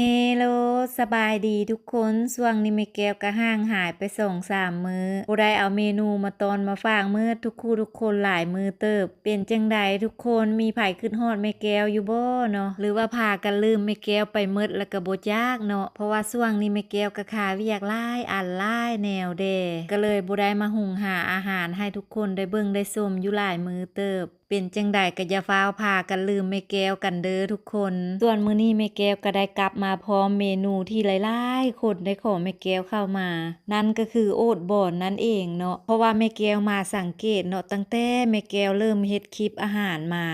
เฮโลสบายดีทุกคนช่วงนี้แม่แก้วก็ห่างหายไป2-3มื้อบ่ได้เอาเมนูมาตอนมาฝากมื้อทุกคู่ทุกคนหลายมื้อเติบเป็นจังใดทุกคนมีไผคิดฮอดแม่แก้วอยู่บ่เนาะหรือว่าพากันลืมแม่แก้วไปหมดแล้วก็บ่จักเนาะเพราะว่าช่วงนี้แม่แก้วก็ค่าเวียกหลายอันหลายแนวเด้ก็เลยบ่ได้มาหุงหาอาหารให้ทุกคนได้เบิ่งได้ชมอยู่หลายมื้อเติบเป็นจังใดก็อย่าฟ้าวพากันลืมแม่แก้วกันเด้อทุกคนส่วนมื้อนี้แม่แก้วก็ได้กลับมาพร้อมเมนูที่หลายๆคนได้ขอแม่แก้วเข้ามานั่นก็คือโอทบอนนั่นเองเนาะเพราะว่าแม่แก้วมาสังเกตเนาะตั้งแต่แม่แก้วเริ่มเฮ็ดคลิปอาหารมา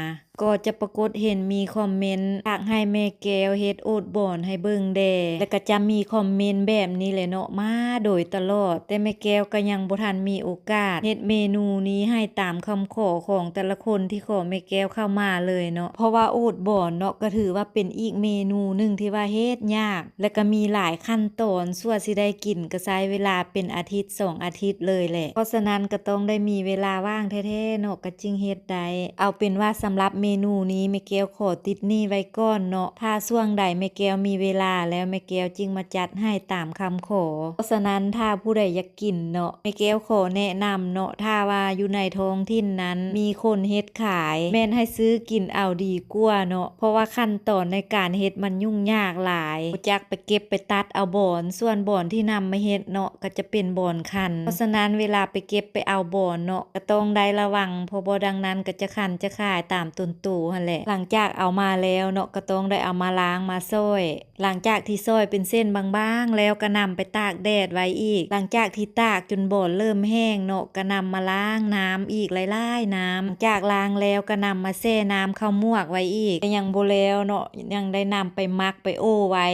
ก็จะปรากฏเห็นมีคอมเมนต์อยากให้แม่แก้วเฮ็ดโอทบอนให้เบิ่งแดแล้วก็จะมีคอมเมนต์แบบนี้แหละเนาะมาโดยตลอดแต่แม่แก้วก็ยังบ่ทันมีโอกาสเฮ็ดเมนูนี้ให้ตามคำขอของแต่ละคนที่ขอแม่แก้วเข้ามาเลยเนาะเพราะว่าโอทบอนเนาะก็ถือว่าเป็นอีกเมนูหนึ่งที่ว่าเฮ็ดยากและก็มีหลายขั้นตอนสั่วสิได้กินก็ใช้เวลาเป็นอาทิตย์2อาทิตย์เลยแหละเพราะฉะนั้นก็ต้องได้มีเวลาว่างแท้ๆเนาะก็จึงเฮ็ดได้เอาเป็นว่าสำหรับเมนูนี้แม่แก้วขอติดหนี้ไว้ก่อนเนาะถ้าช่วงใดแม่แก้วมีเวลาแล้วแม่แก้วจึงมาจัดให้ตามคำขอเพราะฉะนั้นถ้าผู้ใดอยากกินเนาะแม่แก้วขอแนะนำเนาะถ้าว่าอยู่ในท้องถิ่นนั้นมีคนเฮ็ดขายแม่นให้ซื้อกินเอาดีกว่าเนาะเพราะว่าขั้นตอนในการเฮ็ดมันยุ่งยากหลายบ่จักไปเก็บไปตัดเอาบอนส่วนบอนที่นำมาเฮ็ดเนาะก็จะเป็นบอนคันเพราะฉะนั้นเวลาไปเก็บไปเอาบอนเนาะก็ต้องได้ระวังเพราะบ่ดังนั้นก็จะคันจะคายตามต้นตูหั่นแหละหลังจากเอามาแล้วเนาะก็ต้องได้เอามาล้างมาซ้อยหลังจากที่ซ้อยเป็นเส้นบางๆแล้วก็นำไปตากแดดไว้อีกหลังจากที่ตากจนบอนเริ่มแห้งเนาะก็นำมาล้างน้ำอีกหลายๆน้ำจากล้างแล้วก็นำมาแช่น้ำข้าวมวกไว้อีกยังบ่แล้วเนาะยังได้นำไปมักไปโอ้ไว้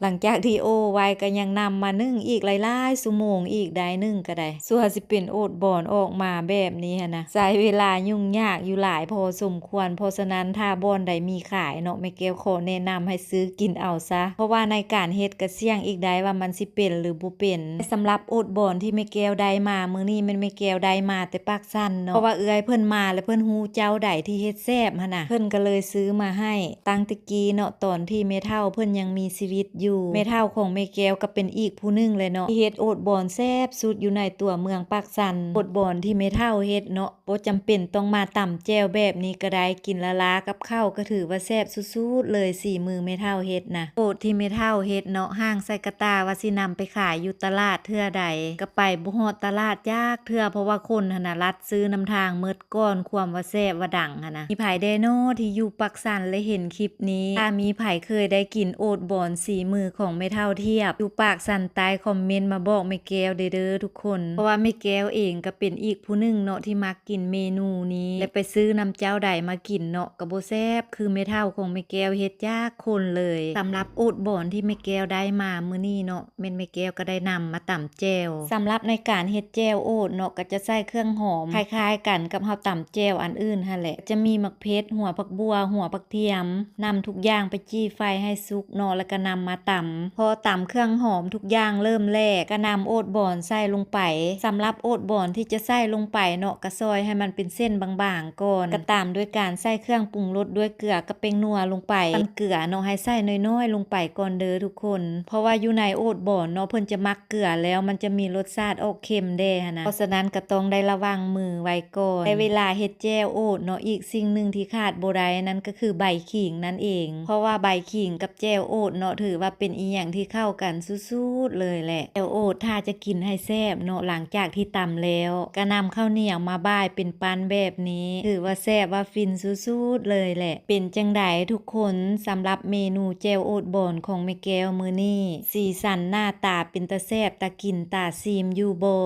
หลังจากที่โอ้ไว้ก็ยังนำมานึ่งอีกหลายๆชั่วโมงอีกได้นึ่งก็ได้ส่วนสิเป็นโอทบอนออกมาแบบนี้หั่นนะใช้เวลายุ่งยากอยู่หลายพอสมควรเพราะฉะนั้นถ้าบอนใดมีขายเนาะแม่แก้วขอแนะนำให้ซื้อกินเอาซะเพราะว่าในการเฮ็ดก็เสี่ยงอีกได้ว่ามันสิเป็นหรือบ่เป็นสำหรับโอทบอนที่แม่แก้วได้มามื้อนี้แม่แก้วได้มาแต่ปากสั้นเนาะเพราะว่าเอื้อยเพิ่นมาแล้วเพิ่นฮู้เจ้าใดที่เฮ็ดแซ่บหั่นน่ะเพิ่นก็เลยซื้อมาให้ตั้งแต่กี้เนาะตอนที่แม่เฒ่าเพิ่นยังมีชีวิตอยู่แม่เฒ่าของแม่แก้วก็เป็นอีกผู้หนึงเลยเนาะที่เฮ็ดโอทบอนแซ่บสุดอยู่ในตัวเมืองปากสันโอทบอนที่แม่เฒ่าเฮ็ดเนาะบ่จำเป็นต้องมาตำแจ่วแบบนี้ก็ได้กินละลากับข้าวก็ถือว่าแซ่บสุดๆเลยสี่มือแม่เฒ่าเฮ็ดนะโอทที่แม่เฒ่าเฮ็ดเนาะห้างใส่กระตาว่าสินำไปขายอยู่ตลาดเทื่อใดก็ไปบ่ฮอดตลาดยากเทื่อเพราะว่าคนหั่นน่ะรัดซื้อนำทางเมิดก่อนความว่าแซ่บว่าดังหั่นนะมีไผได้เนาะที่อยู่ปักสันและเห็นคลิปนี้ถ้ามีไผเคยได้กินโอทบอนสีมือของแม่เฒ่าเทียบอยู่ปากสันใต้คอมเมนต์มาบอกแม่แก้วเด้อทุกคนเพราะว่าแม่แก้วเองก็เป็นอีกผู้หนึงเนาะที่มักกินเมนูนี้และไปซื้อน้ำเจ้าใดมากินเนาะก็บ่แซ่บคือแม่เฒ่าของแม่แก้วเฮ็ดยากคนเลยสำหรับโอทบอนที่แม่แก้วได้มามื้อนี้เนาะแม่แก้วก็ได้นำมาตำแจ่วสำหรับในการเฮ็ดแจ่วโอทเนาะก็จะใส่เครื่องหอมคล้ายๆกันกับเฮาตำแจ่วอันอื่นหั่นแหละจะมีมะเขือหัวผักบัวหัวผักเทียมนำทุกอย่างไปจี้ไฟให้สุกเนาะแล้วก็นำมาตำพอตำเครื่องหอมทุกอย่างเริ่มแรกก็นำโอทบอนใส่ลงไปสำหรับโอทบอนที่จะใส่ลงไปเนาะก็ซอยให้มันเป็นเส้นบางๆก่อนก็ตามด้วยการใส่เครื่องปรุงรสด้วยเกลือกับเป็งนัวลงไปมันเกลือเนาะให้ใส่น้อยๆลงไปก่อนเด้อทุกคนเพราะว่าอยู่ในโอทบอนเนาะเพิ่นจะมักเกลือแล้วมันจะมีรสชาติออกเค็มแด่หั่นนะเพราะฉะนั้นก็ต้องได้ระวังมือไว้ก่อนในเวลาเฮ็ดแจ่วโอทเนาะอีกสิ่งหนึ่งที่ขาดบ่ได้นั่นก็คือใบขิงนั่นเองเพราะว่าใบขิงกับแจ่วโอทเนาะถือว่าเป็นอีหยังที่เข้ากันสุดๆเลยแหละแจ่วโอทถ้าจะกินให้แซ่บเนาะหลังจากที่ตำแล้วก็นำข้าวเหนียวมาบ่ายเป็นปันแบบนี้ถือว่าแซ่บว่าฟินสุดๆเลยแหละเป็นจังไดทุกคนสำหรับเมนูแจ่วโอทบอนของแม่แก้วมื้อนี้สีสันหน้าตาเป็นตาแซ่บตากินตาซีมอยู่บ่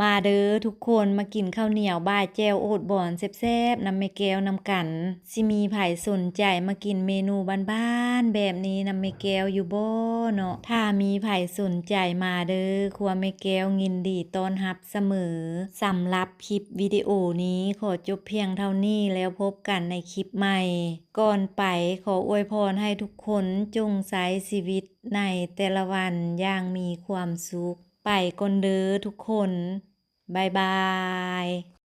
มาเด้อทุกคนมากินข้าวเหนียวบ่ายแจ่วโอทบอนแซ่บๆนำแม่แก้วนำกันสิมีไผสนใจมากินเมนูบ้านๆแบบนี้นำแม่แก้วอยู่บ่เนาะถ้ามีไผสนใจมาเด้อครัวแม่แก้วยินดีต้อนรับเสมอสำหรับคลิปวิดีโอนี้ขอจบเพียงเท่านี้แล้วพบกันในคลิปใหม่ก่อนไปขออวยพรให้ทุกคนจงใช้ชีวิตในแต่ละวันอย่างมีความสุขไปก่อนเด้อทุกคนบ๊ายบาย